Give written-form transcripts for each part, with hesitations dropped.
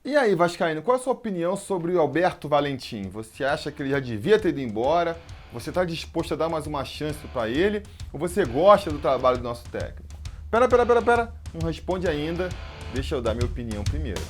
E aí, Vascaíno, qual é a sua opinião sobre o Alberto Valentim? Você acha que ele já devia ter ido embora? Você está disposto a dar mais uma chance para ele? Ou você gosta do trabalho do nosso técnico? Pera. Não responde ainda. Deixa eu dar minha opinião primeiro.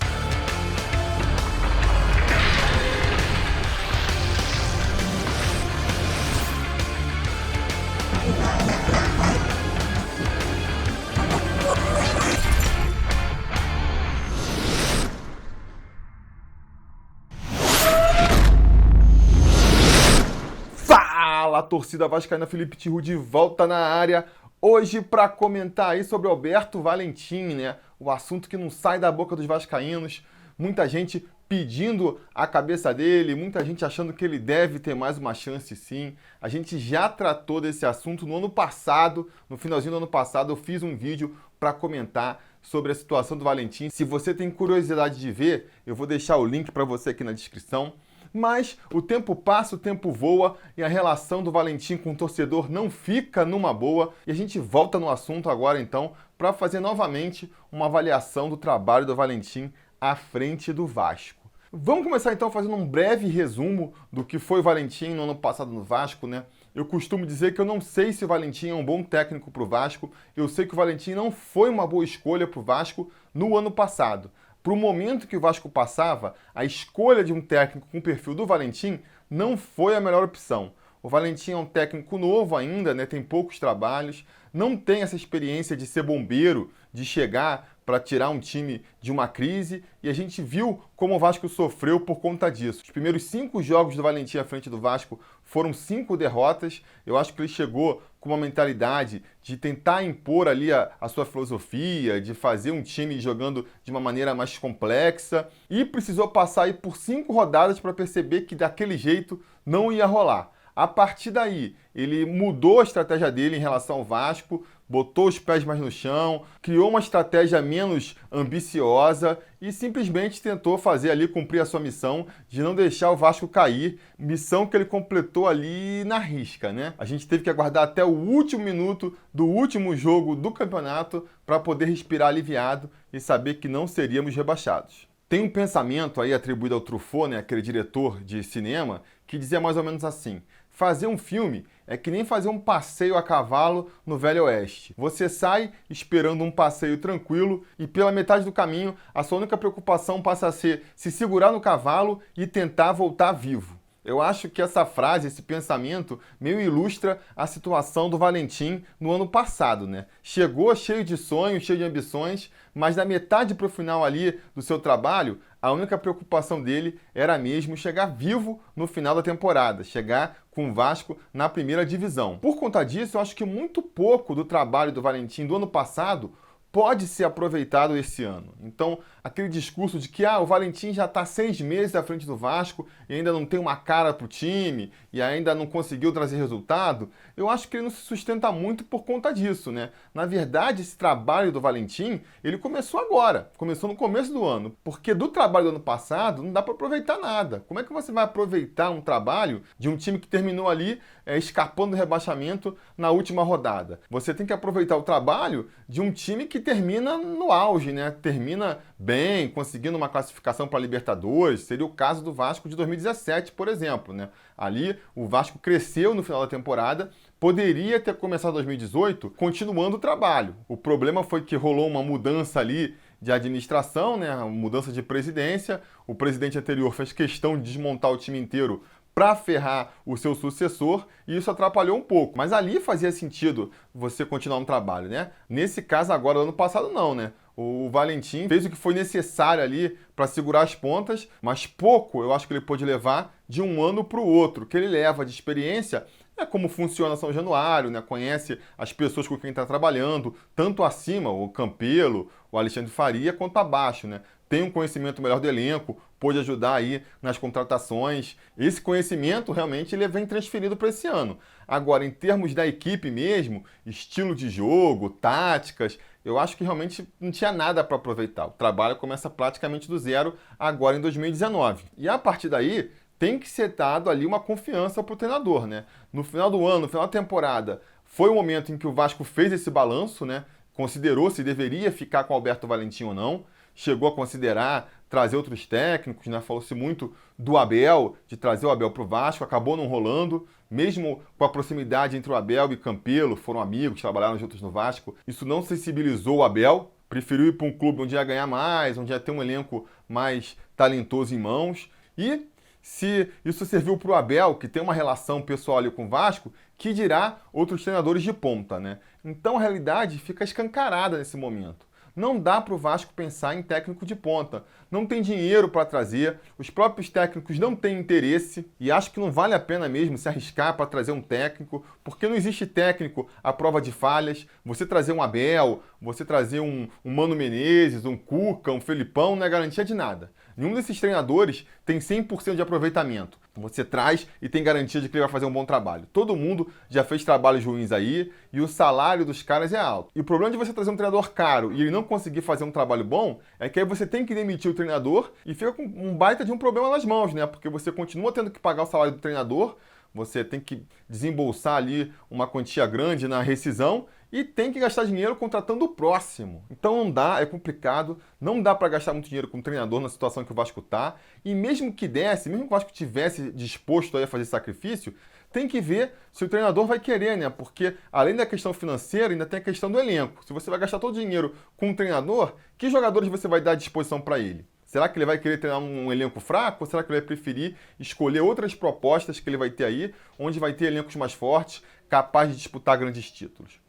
Fala, torcida vascaína, Felipe Tiru de volta na área. Hoje para comentar aí sobre Alberto Valentim, né? O assunto que não sai da boca dos vascaínos. Muita gente pedindo a cabeça dele, muita gente achando que ele deve ter mais uma chance sim. A gente já tratou desse assunto no ano passado, no finalzinho do ano passado eu fiz um vídeo para comentar sobre a situação do Valentim. Se você tem curiosidade de ver, eu vou deixar o link para você aqui na descrição. Mas o tempo passa, o tempo voa e a relação do Valentim com o torcedor não fica numa boa. E a gente volta no assunto agora então para fazer novamente uma avaliação do trabalho do Valentim à frente do Vasco. Vamos começar então fazendo um breve resumo do que foi o Valentim no ano passado no Vasco, né? Eu costumo dizer que eu não sei se o Valentim é um bom técnico para o Vasco. Eu sei que o Valentim não foi uma boa escolha para o Vasco no ano passado. Para o momento que o Vasco passava, a escolha de um técnico com o perfil do Valentim não foi a melhor opção. O Valentim é um técnico novo ainda, né? Tem poucos trabalhos, não tem essa experiência de ser bombeiro, de chegar para tirar um time de uma crise, e a gente viu como o Vasco sofreu por conta disso. Os primeiros 5 jogos do Valentim à frente do Vasco foram 5 derrotas. Eu acho que ele chegou com uma mentalidade de tentar impor ali a sua filosofia, de fazer um time jogando de uma maneira mais complexa, e precisou passar aí por 5 rodadas para perceber que daquele jeito não ia rolar. A partir daí, ele mudou a estratégia dele em relação ao Vasco, botou os pés mais no chão, criou uma estratégia menos ambiciosa e simplesmente tentou fazer ali cumprir a sua missão de não deixar o Vasco cair, missão que ele completou ali na risca, né? A gente teve que aguardar até o último minuto do último jogo do campeonato para poder respirar aliviado e saber que não seríamos rebaixados. Tem um pensamento aí atribuído ao Truffaut, né, aquele diretor de cinema, que dizia mais ou menos assim: fazer um filme é que nem fazer um passeio a cavalo no Velho Oeste. Você sai esperando um passeio tranquilo e pela metade do caminho a sua única preocupação passa a ser se segurar no cavalo e tentar voltar vivo. Eu acho que essa frase, esse pensamento, meio ilustra a situação do Valentim no ano passado, né? Chegou cheio de sonhos, cheio de ambições, mas da metade para o final ali do seu trabalho, a única preocupação dele era mesmo chegar vivo no final da temporada, chegar com o Vasco na primeira divisão. Por conta disso, eu acho que muito pouco do trabalho do Valentim do ano passado pode ser aproveitado esse ano. Então, aquele discurso de que o Valentim já está 6 meses à frente do Vasco e ainda não tem uma cara para o time e ainda não conseguiu trazer resultado, eu acho que ele não se sustenta muito por conta disso, né? Na verdade, esse trabalho do Valentim, ele começou agora, começou no começo do ano, porque do trabalho do ano passado não dá para aproveitar nada. Como é que você vai aproveitar um trabalho de um time que terminou ali escapando do rebaixamento na última rodada? Você tem que aproveitar o trabalho de um time que termina no auge, né? Termina bem, conseguindo uma classificação para a Libertadores. Seria o caso do Vasco de 2017, por exemplo, né? Ali o Vasco cresceu no final da temporada, poderia ter começado 2018 continuando o trabalho. O problema foi que rolou uma mudança ali de administração, né? Uma mudança de presidência. O presidente anterior fez questão de desmontar o time inteiro para ferrar o seu sucessor, e isso atrapalhou um pouco. Mas ali fazia sentido você continuar no trabalho, né? Nesse caso agora, ano passado, não, né? O Valentim fez o que foi necessário ali para segurar as pontas, mas pouco eu acho que ele pôde levar de um ano para o outro. O que ele leva de experiência é como funciona São Januário, né? Conhece as pessoas com quem está trabalhando, tanto acima, o Campelo, o Alexandre Faria, quanto abaixo, né? Tem um conhecimento melhor do elenco, pôde ajudar aí nas contratações. Esse conhecimento realmente ele vem transferido para esse ano. Agora, em termos da equipe mesmo, estilo de jogo, táticas, eu acho que realmente não tinha nada para aproveitar. O trabalho começa praticamente do zero agora em 2019. E a partir daí, tem que ser dado ali uma confiança para o treinador, né? No final do ano, no final da temporada, foi o momento em que o Vasco fez esse balanço, né? Considerou se deveria ficar com o Alberto Valentim ou não. chegou a considerar trazer outros técnicos, né? Falou-se muito do Abel, de trazer o Abel para o Vasco, acabou não rolando, mesmo com a proximidade entre o Abel e Campelo, foram amigos, trabalharam juntos no Vasco, isso não sensibilizou o Abel, preferiu ir para um clube onde ia ganhar mais, onde ia ter um elenco mais talentoso em mãos, e se isso serviu para o Abel, que tem uma relação pessoal ali com o Vasco, que dirá outros treinadores de ponta, né? Então a realidade fica escancarada nesse momento. Não dá para o Vasco pensar em técnico de ponta. Não tem dinheiro para trazer, os próprios técnicos não têm interesse e acho que não vale a pena mesmo se arriscar para trazer um técnico, porque não existe técnico à prova de falhas. Você trazer um Abel, você trazer um Mano Menezes, um Cuca, um Felipão, não é garantia de nada. Nenhum desses treinadores tem 100% de aproveitamento. Você traz e tem garantia de que ele vai fazer um bom trabalho. Todo mundo já fez trabalhos ruins aí e o salário dos caras é alto. E o problema de você trazer um treinador caro e ele não conseguir fazer um trabalho bom é que aí você tem que demitir o treinador e fica com um baita de um problema nas mãos, né? Porque você continua tendo que pagar o salário do treinador, você tem que desembolsar ali uma quantia grande na rescisão e tem que gastar dinheiro contratando o próximo. Então não dá, é complicado, não dá para gastar muito dinheiro com o treinador na situação que o Vasco está. E mesmo que desse, mesmo que o Vasco tivesse disposto a fazer sacrifício, tem que ver se o treinador vai querer, né? Porque além da questão financeira, ainda tem a questão do elenco. Se você vai gastar todo o dinheiro com um treinador, que jogadores você vai dar à disposição para ele? Será que ele vai querer treinar um elenco fraco ou será que ele vai preferir escolher outras propostas que ele vai ter aí, onde vai ter elencos mais fortes, capazes de disputar grandes títulos?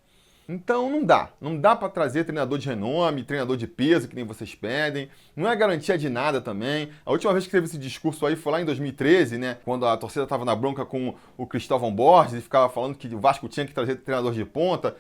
Então não dá para trazer treinador de renome, treinador de peso, que nem vocês pedem, não é garantia de nada também. A última vez que teve esse discurso aí foi lá em 2013, né, quando a torcida estava na bronca com o Cristóvão Borges e ficava falando que o Vasco tinha que trazer treinador de ponta,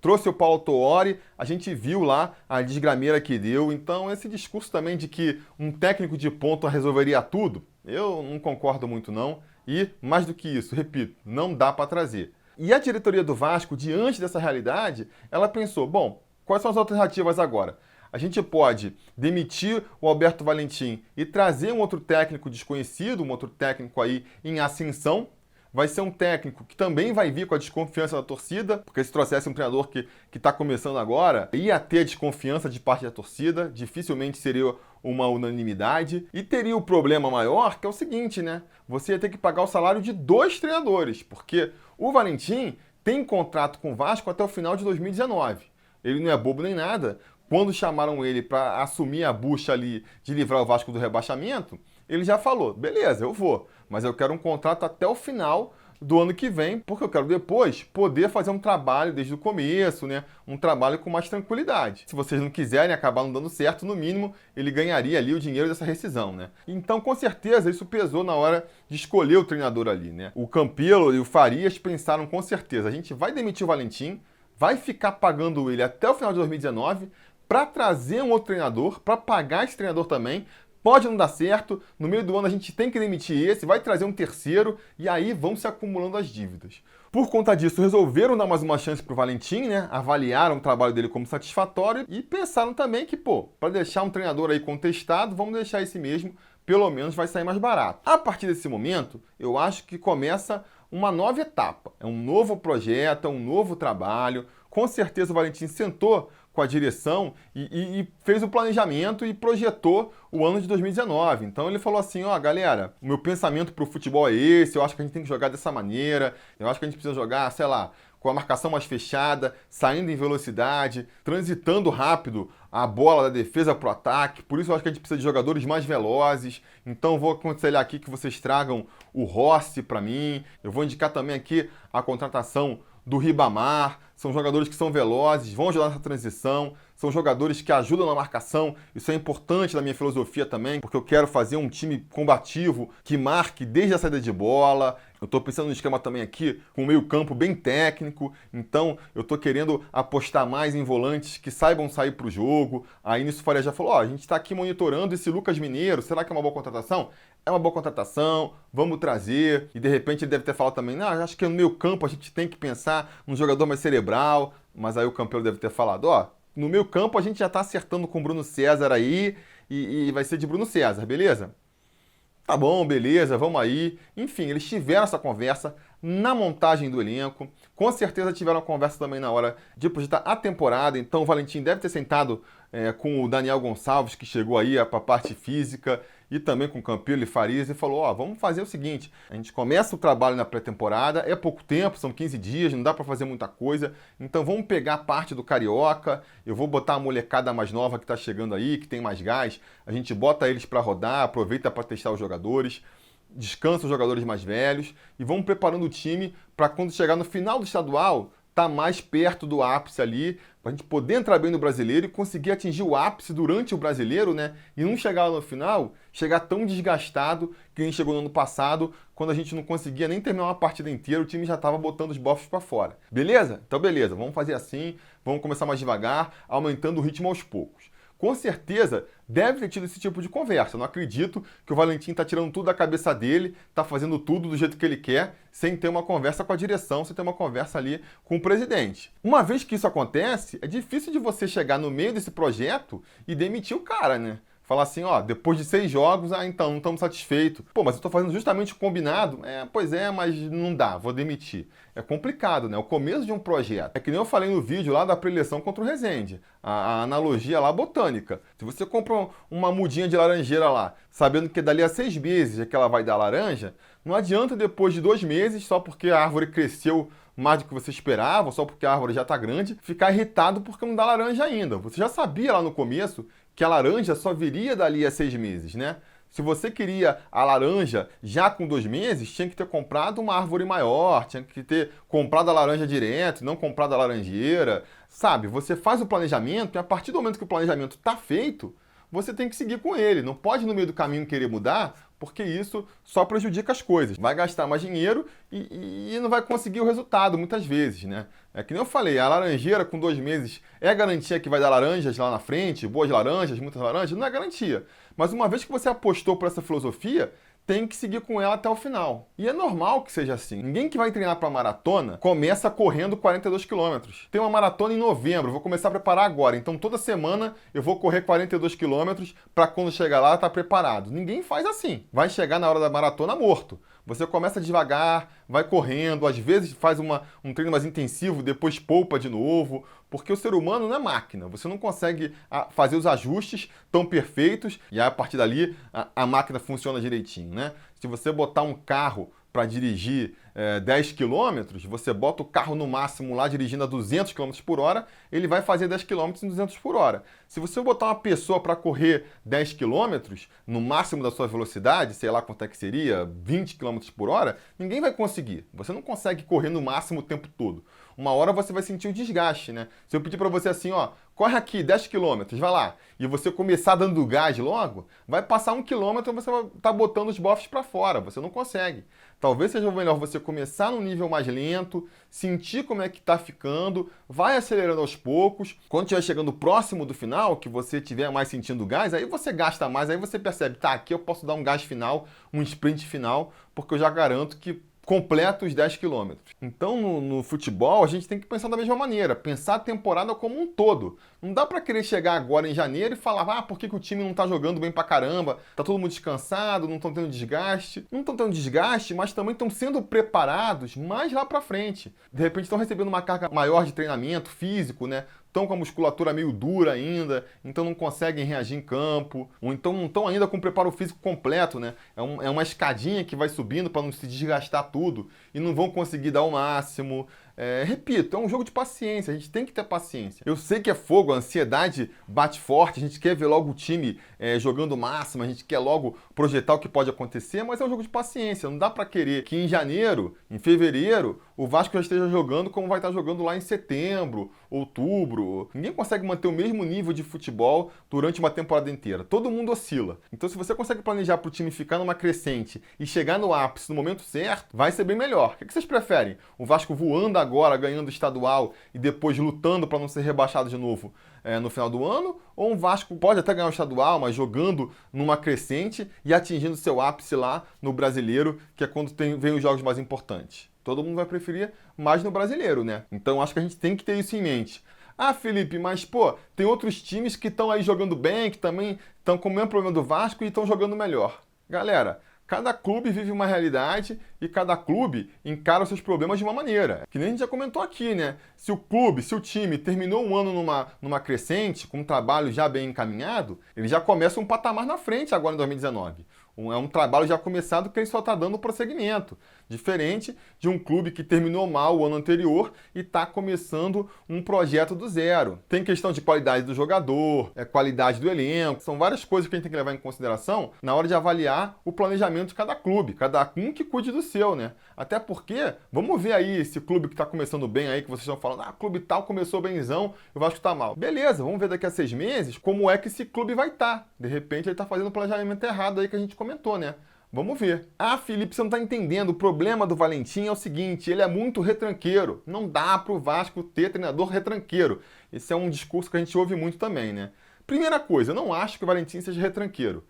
trouxe o Paulo Tuori, a gente viu lá a desgrameira que deu, então esse discurso também de que um técnico de ponta resolveria tudo, eu não concordo muito não, e mais do que isso, repito, não dá para trazer. E a diretoria do Vasco, diante dessa realidade, ela pensou, bom, quais são as alternativas agora? A gente pode demitir o Alberto Valentim e trazer um outro técnico desconhecido, um outro técnico aí em ascensão. Vai ser um técnico que também vai vir com a desconfiança da torcida, porque se trouxesse um treinador que está começando agora, ia ter desconfiança de parte da torcida, dificilmente seria uma unanimidade. E teria o problema maior, que é o seguinte, né? Você ia ter que pagar o salário de 2 treinadores, porque o Valentim tem contrato com o Vasco até o final de 2019. Ele não é bobo nem nada. Quando chamaram ele para assumir a bucha ali de livrar o Vasco do rebaixamento, ele já falou, beleza, eu vou, mas eu quero um contrato até o final do ano que vem, porque eu quero depois poder fazer um trabalho desde o começo, né? Um trabalho com mais tranquilidade. Se vocês não quiserem acabar não dando certo, no mínimo ele ganharia ali o dinheiro dessa rescisão, né? Então, com certeza, isso pesou na hora de escolher o treinador ali, né? O Campelo e o Farias pensaram com certeza, a gente vai demitir o Valentim, vai ficar pagando ele até o final de 2019 para trazer um outro treinador, para pagar esse treinador também. Pode não dar certo, no meio do ano a gente tem que demitir esse, vai trazer um terceiro e aí vão se acumulando as dívidas. Por conta disso, resolveram dar mais uma chance para o Valentim, né? Avaliaram o trabalho dele como satisfatório e pensaram também que, para deixar um treinador aí contestado, vamos deixar esse mesmo, pelo menos vai sair mais barato. A partir desse momento, eu acho que começa uma nova etapa. É um novo projeto, é um novo trabalho. Com certeza o Valentim sentou com a direção e fez o planejamento e projetou o ano de 2019. Então ele falou assim, ó, galera, o meu pensamento para o futebol é esse, eu acho que a gente tem que jogar dessa maneira, eu acho que a gente precisa jogar, sei lá, com a marcação mais fechada, saindo em velocidade, transitando rápido a bola da defesa para o ataque. Por isso eu acho que a gente precisa de jogadores mais velozes. Então vou aconselhar aqui que vocês tragam o Rossi para mim. Eu vou indicar também aqui a contratação do Ribamar. São jogadores que são velozes, vão ajudar nessa transição, são jogadores que ajudam na marcação. Isso é importante na minha filosofia também, porque eu quero fazer um time combativo que marque desde a saída de bola. Eu estou pensando no esquema também aqui com um meio-campo bem técnico, então eu estou querendo apostar mais em volantes que saibam sair para o jogo. Aí nisso o Faria já falou, ó, a gente está aqui monitorando esse Lucas Mineiro, será que é uma boa contratação? É uma boa contratação, vamos trazer. E de repente ele deve ter falado também, não, acho que no meio-campo a gente tem que pensar num jogador mais cerebral, mas aí o Campelo deve ter falado, ó, no meio-campo a gente já está acertando com o Bruno César aí e vai ser de Bruno César, beleza? Tá bom, beleza, vamos aí. Enfim, eles tiveram essa conversa, na montagem do elenco. Com certeza tiveram uma conversa também na hora de projetar a temporada, então o Valentim deve ter sentado com o Daniel Gonçalves, que chegou aí para a parte física, e também com o Campilo e Farias, e falou, vamos fazer o seguinte, a gente começa o trabalho na pré-temporada, é pouco tempo, são 15 dias, não dá para fazer muita coisa, então vamos pegar parte do Carioca, eu vou botar a molecada mais nova que está chegando aí, que tem mais gás, a gente bota eles para rodar, aproveita para testar os jogadores, descansa os jogadores mais velhos, e vamos preparando o time para quando chegar no final do estadual, tá mais perto do ápice ali, para a gente poder entrar bem no brasileiro e conseguir atingir o ápice durante o brasileiro, né? E não chegar lá no final, chegar tão desgastado que a gente chegou no ano passado, quando a gente não conseguia nem terminar uma partida inteira, o time já estava botando os bofs para fora. Beleza? Então beleza, vamos fazer assim, vamos começar mais devagar, aumentando o ritmo aos poucos. Com certeza deve ter tido esse tipo de conversa. Eu não acredito que o Valentim está tirando tudo da cabeça dele, está fazendo tudo do jeito que ele quer, sem ter uma conversa com a direção, sem ter uma conversa ali com o presidente. Uma vez que isso acontece, é difícil de você chegar no meio desse projeto e demitir o cara, né? Falar assim, depois de 6 jogos, então, não estamos satisfeitos. Pô, mas eu estou fazendo justamente o combinado. Pois é, mas não dá, vou demitir. É complicado, né? O começo de um projeto. É que nem eu falei no vídeo lá da pré-eleição contra o Resende. A analogia lá botânica. Se você compra uma mudinha de laranjeira lá, sabendo que dali a 6 meses é que ela vai dar laranja, não adianta depois de 2 meses, só porque a árvore cresceu mais do que você esperava, só porque a árvore já está grande, ficar irritado porque não dá laranja ainda. Você já sabia lá no começo que a laranja só viria dali a 6 meses, né? Se você queria a laranja já com 2 meses, tinha que ter comprado uma árvore maior, tinha que ter comprado a laranja direto, não comprado a laranjeira. Sabe, você faz o planejamento e a partir do momento que o planejamento está feito, você tem que seguir com ele. Não pode no meio do caminho querer mudar, porque isso só prejudica as coisas. Vai gastar mais dinheiro e não vai conseguir o resultado muitas vezes, né? É que nem eu falei, a laranjeira com 2 meses é a garantia que vai dar laranjas lá na frente, boas laranjas, muitas laranjas? Não é garantia. Mas uma vez que você apostou por essa filosofia, tem que seguir com ela até o final. E é normal que seja assim. Ninguém que vai treinar para maratona começa correndo 42 quilômetros. Tem uma maratona em novembro, vou começar a preparar agora. Então toda semana eu vou correr 42 quilômetros para quando chegar lá estar preparado. Ninguém faz assim. Vai chegar na hora da maratona morto. Você começa devagar, vai correndo, às vezes faz um treino mais intensivo, depois poupa de novo, porque o ser humano não é máquina. Você não consegue fazer os ajustes tão perfeitos e aí, a partir dali a máquina funciona direitinho, né? Se você botar um carro para dirigir 10 quilômetros, você bota o carro no máximo lá dirigindo a 200 km por hora, ele vai fazer 10 km em 200 por hora. Se você botar uma pessoa para correr 10 km no máximo da sua velocidade, sei lá quanto é que seria, 20 km por hora, ninguém vai conseguir. Você não consegue correr no máximo o tempo todo. Uma hora você vai sentir o desgaste, né? Se eu pedir para você assim, corre aqui 10 km, vai lá, e você começar dando gás logo, vai passar 1 km e você vai estar botando os bofs para fora, você não consegue. Talvez seja melhor você começar num nível mais lento, sentir como é que está ficando, vai acelerando aos poucos. Quando estiver chegando próximo do final, que você estiver mais sentindo gás, aí você gasta mais, aí você percebe, aqui eu posso dar um gás final, um sprint final, porque eu já garanto que completa os 10 quilômetros. Então, no futebol, a gente tem que pensar da mesma maneira, pensar a temporada como um todo. Não dá para querer chegar agora em janeiro e falar, por que o time não está jogando bem pra caramba, tá todo mundo descansado, não estão tendo desgaste. Não estão tendo desgaste, mas também estão sendo preparados mais lá para frente. De repente estão recebendo uma carga maior de treinamento físico, né? Estão com a musculatura meio dura ainda, então não conseguem reagir em campo, ou então não estão ainda com o preparo físico completo, né? É uma escadinha que vai subindo para não se desgastar tudo e não vão conseguir dar o máximo. Repito, é um jogo de paciência, a gente tem que ter paciência. Eu sei que é fogo, a ansiedade bate forte, a gente quer ver logo o time jogando o máximo, a gente quer logo projetar o que pode acontecer, mas é um jogo de paciência, não dá para querer que em janeiro, em fevereiro, o Vasco já esteja jogando como vai estar jogando lá em setembro, outubro. Ninguém consegue manter o mesmo nível de futebol durante uma temporada inteira, todo mundo oscila. Então se você consegue planejar para o time ficar numa crescente e chegar no ápice no momento certo, vai ser bem melhor. O que vocês preferem? O Vasco voando agora, ganhando o estadual e depois lutando para não ser rebaixado de novo no final do ano? Ou um Vasco pode até ganhar o estadual, mas jogando numa crescente e atingindo seu ápice lá no brasileiro, que é quando vem os jogos mais importantes? Todo mundo vai preferir mais no brasileiro, né? Então acho que a gente tem que ter isso em mente. Felipe, mas tem outros times que estão aí jogando bem, que também estão com o mesmo problema do Vasco e estão jogando melhor. Galera, Cada clube vive uma realidade e cada clube encara os seus problemas de uma maneira. Que nem a gente já comentou aqui, né? Se o time terminou um ano numa crescente, com um trabalho já bem encaminhado, ele já começa um patamar na frente agora em 2019. É um trabalho já começado que ele só está dando prosseguimento. Diferente de um clube que terminou mal o ano anterior e está começando um projeto do zero. Tem questão de qualidade do jogador, qualidade do elenco. São várias coisas que a gente tem que levar em consideração na hora de avaliar o planejamento de cada clube. Cada um que cuide do seu, né? Até porque, vamos ver aí esse clube que está começando bem aí, que vocês estão falando, clube tal começou benzão e o Vasco está mal. Beleza, vamos ver daqui a 6 meses como é que esse clube vai estar. De repente ele está fazendo o planejamento errado aí que a gente comentou, né? Vamos ver. Felipe, você não está entendendo. O problema do Valentim é o seguinte, ele é muito retranqueiro. Não dá para o Vasco ter treinador retranqueiro. Esse é um discurso que a gente ouve muito também, né? Primeira coisa, eu não acho que o Valentim seja retranqueiro.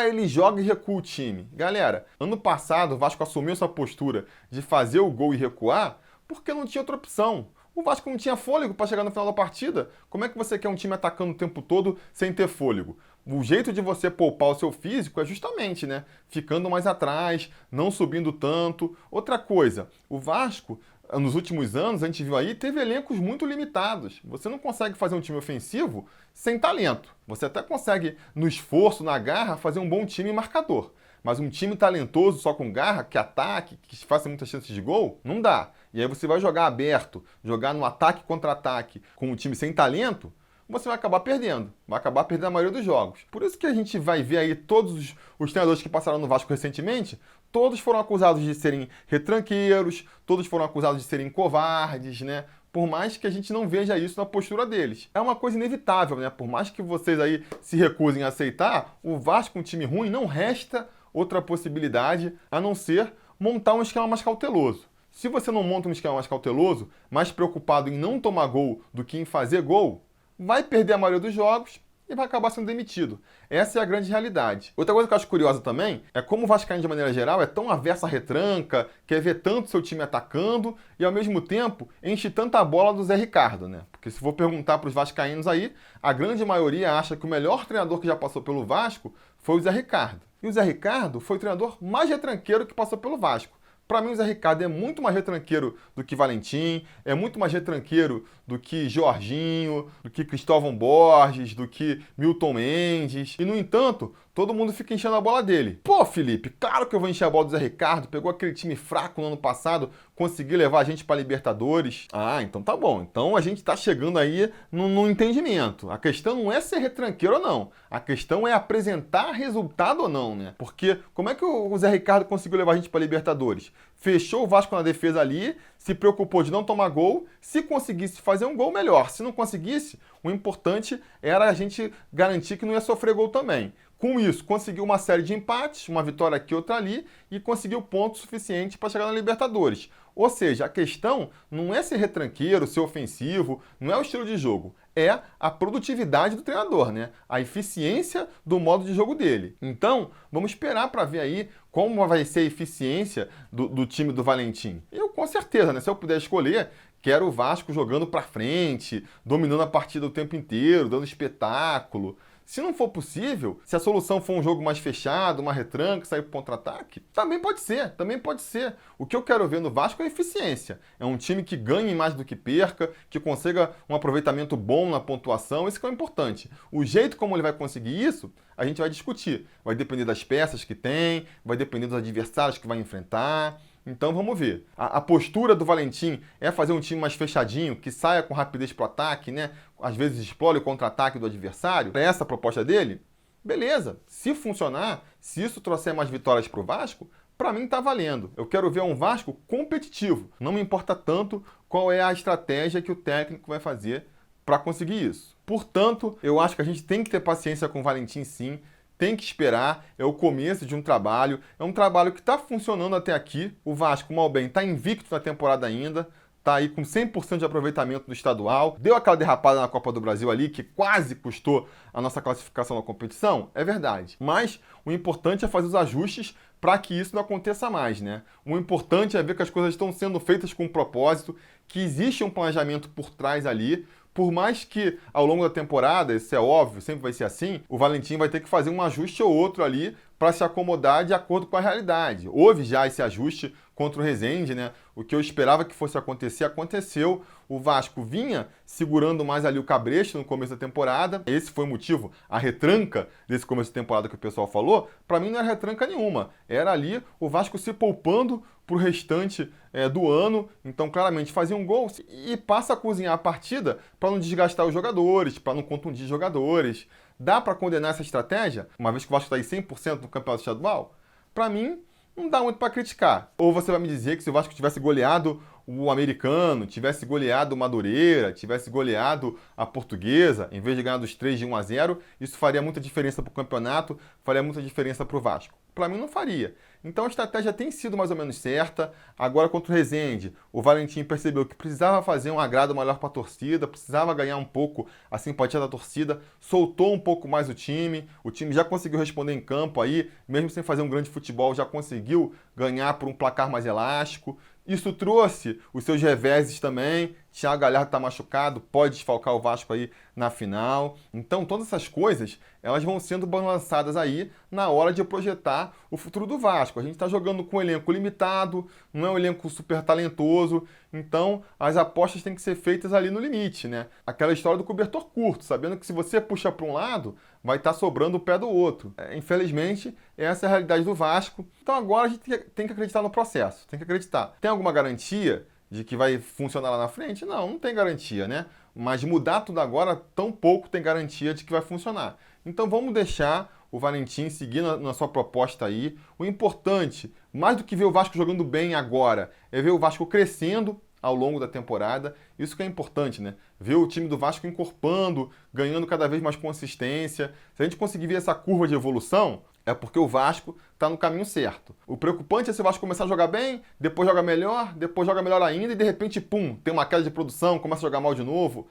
Ele joga e recua o time. Galera, ano passado o Vasco assumiu essa postura de fazer o gol e recuar porque não tinha outra opção. O Vasco não tinha fôlego para chegar no final da partida. Como é que você quer um time atacando o tempo todo sem ter fôlego? O jeito de você poupar o seu físico é justamente, né? Ficando mais atrás, não subindo tanto. Outra coisa, o Vasco, nos últimos anos, a gente viu aí, teve elencos muito limitados. Você não consegue fazer um time ofensivo sem talento. Você até consegue, no esforço, na garra, fazer um bom time marcador. Mas um time talentoso só com garra, que ataque, que faça muitas chances de gol, não dá. E aí você vai jogar aberto, jogar no ataque contra ataque com um time sem talento, você vai acabar perdendo. Vai acabar perdendo a maioria dos jogos. Por isso que a gente vai ver aí todos os treinadores que passaram no Vasco recentemente, todos foram acusados de serem retranqueiros, todos foram acusados de serem covardes, né? Por mais que a gente não veja isso na postura deles. É uma coisa inevitável, né? Por mais que vocês aí se recusem a aceitar, o Vasco, um time ruim, não resta outra possibilidade a não ser montar um esquema mais cauteloso. Se você não monta um esquema mais cauteloso, mais preocupado em não tomar gol do que em fazer gol, vai perder a maioria dos jogos e vai acabar sendo demitido. Essa é a grande realidade. Outra coisa que eu acho curiosa também é como o vascaíno, de maneira geral, é tão averso à retranca, quer ver tanto seu time atacando e, ao mesmo tempo, enche tanta bola do Zé Ricardo, né? Porque se for perguntar para os vascaínos aí, a grande maioria acha que o melhor treinador que já passou pelo Vasco foi o Zé Ricardo. E o Zé Ricardo foi o treinador mais retranqueiro que passou pelo Vasco. Para mim, o Zé Ricardo é muito mais retranqueiro do que Valentim, é muito mais retranqueiro do que Jorginho, do que Cristóvão Borges, do que Milton Mendes. E, no entanto, todo mundo fica enchendo a bola dele. Pô, Felipe, claro que eu vou encher a bola do Zé Ricardo. Pegou aquele time fraco no ano passado, conseguiu levar a gente para Libertadores. Então tá bom. Então a gente tá chegando aí no entendimento. A questão não é ser retranqueiro ou não. A questão é apresentar resultado ou não, né? Porque como é que o Zé Ricardo conseguiu levar a gente para Libertadores? Fechou o Vasco na defesa ali, se preocupou de não tomar gol. Se conseguisse fazer um gol, melhor. Se não conseguisse, o importante era a gente garantir que não ia sofrer gol também. Com isso, conseguiu uma série de empates, uma vitória aqui, outra ali, e conseguiu ponto suficiente para chegar na Libertadores. Ou seja, a questão não é ser retranqueiro, ser ofensivo, não é o estilo de jogo, é a produtividade do treinador, né? A eficiência do modo de jogo dele. Então, vamos esperar para ver aí como vai ser a eficiência do time do Valentim. Eu, com certeza, né? Se eu puder escolher, quero o Vasco jogando para frente, dominando a partida o tempo inteiro, dando espetáculo. Se não for possível, se a solução for um jogo mais fechado, uma retranca, sair para contra-ataque, também pode ser, também pode ser. O que eu quero ver no Vasco é eficiência. É um time que ganhe mais do que perca, que consiga um aproveitamento bom na pontuação, isso que é o importante. O jeito como ele vai conseguir isso, a gente vai discutir. Vai depender das peças que tem, vai depender dos adversários que vai enfrentar. Então vamos ver. A postura do Valentim é fazer um time mais fechadinho, que saia com rapidez para o ataque, né? Às vezes explore o contra-ataque do adversário. É essa a proposta dele? Beleza. Se funcionar, se isso trouxer mais vitórias para o Vasco, para mim tá valendo. Eu quero ver um Vasco competitivo. Não me importa tanto qual é a estratégia que o técnico vai fazer para conseguir isso. Portanto, eu acho que a gente tem que ter paciência com o Valentim, sim. Tem que esperar, é o começo de um trabalho, é um trabalho que está funcionando até aqui. O Vasco, mal bem, está invicto na temporada ainda, está aí com 100% de aproveitamento do estadual. Deu aquela derrapada na Copa do Brasil ali, que quase custou a nossa classificação na competição, é verdade. Mas o importante é fazer os ajustes para que isso não aconteça mais, né? O importante é ver que as coisas estão sendo feitas com propósito, que existe um planejamento por trás ali. Por mais que ao longo da temporada, isso é óbvio, sempre vai ser assim, o Valentim vai ter que fazer um ajuste ou outro ali para se acomodar de acordo com a realidade. Houve já esse ajuste contra o Resende, né? O que eu esperava que fosse acontecer, aconteceu. O Vasco vinha segurando mais ali o cabresto no começo da temporada. Esse foi o motivo, a retranca desse começo de temporada que o pessoal falou. Para mim não era retranca nenhuma. Era ali o Vasco se poupando para o restante do ano. Então, claramente, fazia um gol e passa a cozinhar a partida para não desgastar os jogadores, para não contundir jogadores. Dá para condenar essa estratégia, uma vez que o Vasco está aí 100% no campeonato estadual? Para mim, não dá muito para criticar. Ou você vai me dizer que se o Vasco tivesse goleado o Americano, tivesse goleado o Madureira, tivesse goleado a Portuguesa, em vez de ganhar dos 3 de 1-0, isso faria muita diferença para o campeonato, faria muita diferença para o Vasco. Para mim não faria. Então a estratégia tem sido mais ou menos certa. Agora contra o Resende, o Valentim percebeu que precisava fazer um agrado maior para a torcida, precisava ganhar um pouco a simpatia da torcida, soltou um pouco mais o time já conseguiu responder em campo aí, mesmo sem fazer um grande futebol, já conseguiu ganhar por um placar mais elástico. Isso trouxe os seus reveses também. Thiago Galhardo está machucado, pode desfalcar o Vasco aí na final. Então, todas essas coisas, elas vão sendo balançadas aí na hora de projetar o futuro do Vasco. A gente está jogando com um elenco limitado, não é um elenco super talentoso. Então, as apostas têm que ser feitas ali no limite, né? Aquela história do cobertor curto, sabendo que se você puxa para um lado, vai estar sobrando o pé do outro. Infelizmente, essa é a realidade do Vasco. Então, agora a gente tem que acreditar no processo, tem que acreditar. Tem alguma garantia de que vai funcionar lá na frente? Não tem garantia, né? Mas mudar tudo agora, tão pouco tem garantia de que vai funcionar. Então vamos deixar o Valentim seguir na sua proposta aí. O importante, mais do que ver o Vasco jogando bem agora, é ver o Vasco crescendo ao longo da temporada. Isso que é importante, né? Ver o time do Vasco encorpando, ganhando cada vez mais consistência. Se a gente conseguir ver essa curva de evolução, é porque o Vasco está no caminho certo. O preocupante é se o Vasco começar a jogar bem, depois joga melhor ainda e de repente, pum, tem uma queda de produção, começa a jogar mal de novo,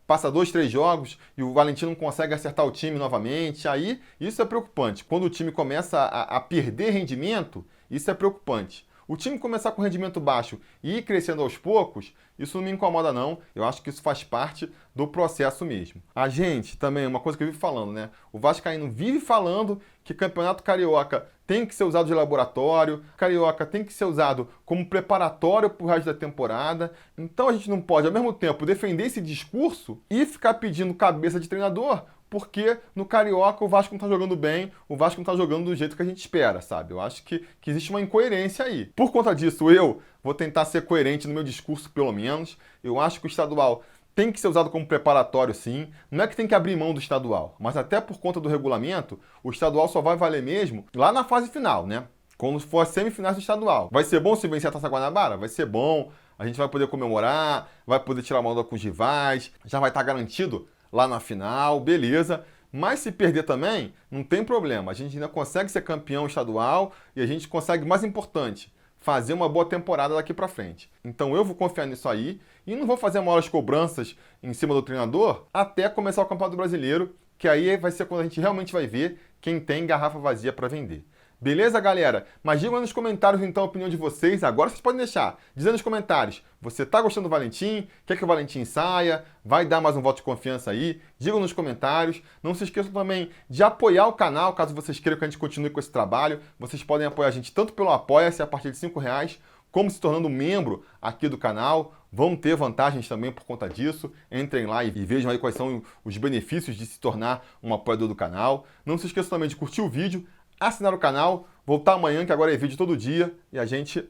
passa 2, 3 jogos e o Valentim não consegue acertar o time novamente. Aí, isso é preocupante. Quando o time começa a perder rendimento, isso é preocupante. O time começar com rendimento baixo e ir crescendo aos poucos, isso não me incomoda não. Eu acho que isso faz parte do processo mesmo. A gente também, uma coisa que eu vivo falando, né? O vascaíno vive falando que Campeonato Carioca tem que ser usado de laboratório, Carioca tem que ser usado como preparatório para o resto da temporada. Então a gente não pode, ao mesmo tempo, defender esse discurso e ficar pedindo cabeça de treinador, porque no Carioca o Vasco não está jogando bem, o Vasco não está jogando do jeito que a gente espera, sabe? Eu acho que existe uma incoerência aí. Por conta disso, eu vou tentar ser coerente no meu discurso, pelo menos. Eu acho que o estadual tem que ser usado como preparatório, sim. Não é que tem que abrir mão do estadual, mas até por conta do regulamento, o estadual só vai valer mesmo lá na fase final, né? Quando for as semifinais do estadual. Vai ser bom se vencer a Taça Guanabara? Vai ser bom. A gente vai poder comemorar, vai poder tirar uma onda com os rivais, já vai estar garantido lá na final, beleza. Mas se perder também, não tem problema. A gente ainda consegue ser campeão estadual e a gente consegue, mais importante, fazer uma boa temporada daqui pra frente. Então eu vou confiar nisso aí e não vou fazer maiores cobranças em cima do treinador até começar o Campeonato Brasileiro, que aí vai ser quando a gente realmente vai ver quem tem garrafa vazia para vender. Beleza, galera? Mas digam nos comentários, então, a opinião de vocês. Agora vocês podem deixar. Dizendo nos comentários, você tá gostando do Valentim? Quer que o Valentim saia? Vai dar mais um voto de confiança aí? Digam nos comentários. Não se esqueçam também de apoiar o canal, caso vocês queiram que a gente continue com esse trabalho. Vocês podem apoiar a gente tanto pelo Apoia-se a partir de R$5, como se tornando membro aqui do canal. Vão ter vantagens também por conta disso. Entrem lá e vejam aí quais são os benefícios de se tornar um apoiador do canal. Não se esqueçam também de curtir o vídeo, assinar o canal, voltar amanhã, que agora é vídeo todo dia, e a gente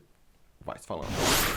vai se falando.